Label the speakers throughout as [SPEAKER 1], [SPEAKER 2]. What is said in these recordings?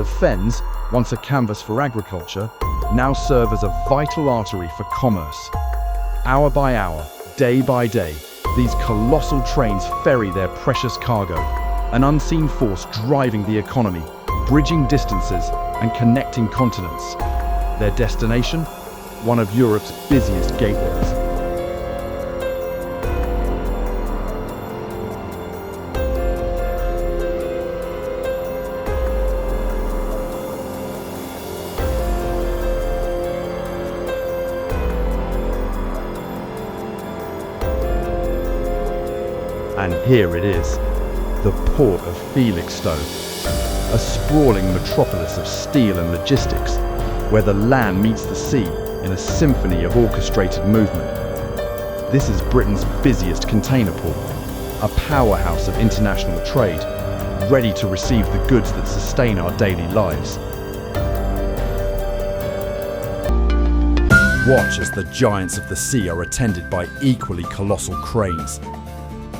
[SPEAKER 1] The fens, once a canvas for agriculture, now serve as a vital artery for commerce. Hour by hour, day by day, these colossal trains ferry their precious cargo, an unseen force driving the economy, bridging distances and connecting continents. Their destination? One of Europe's busiest gateways. And here it is, the port of Felixstowe, a sprawling metropolis of steel and logistics, where the land meets the sea in a symphony of orchestrated movement. This is Britain's busiest container port, a powerhouse of international trade, ready to receive the goods that sustain our daily lives. Watch as the giants of the sea are attended by equally colossal cranes.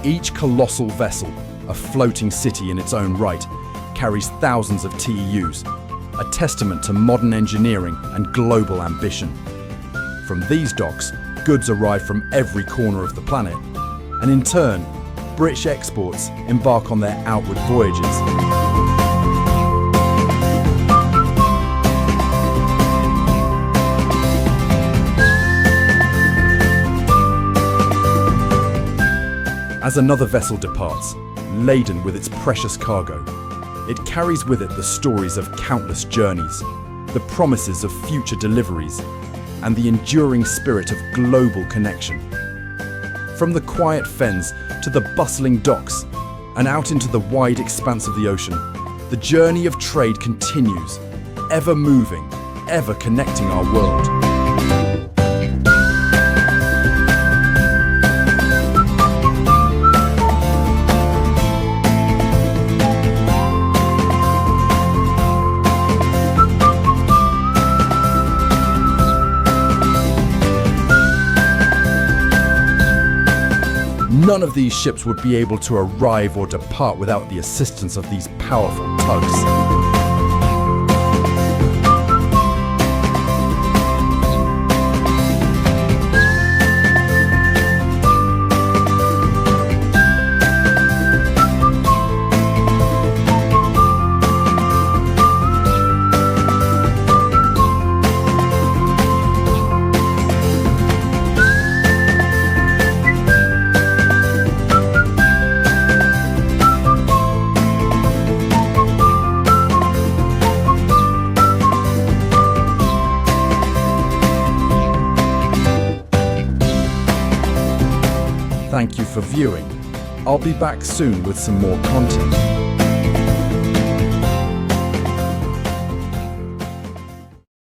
[SPEAKER 1] Each colossal vessel, a floating city in its own right, carries thousands of TEUs, a testament to modern engineering and global ambition. From these docks, goods arrive from every corner of the planet, and in turn, British exports embark on their outward voyages. As another vessel departs, laden with its precious cargo, it carries with it the stories of countless journeys, the promises of future deliveries, and the enduring spirit of global connection. From the quiet fens to the bustling docks and out into the wide expanse of the ocean, the journey of trade continues, ever moving, ever connecting our world. None of these ships would be able to arrive or depart without the assistance of these powerful tugs. Thank you for viewing. I'll be back soon with some more content.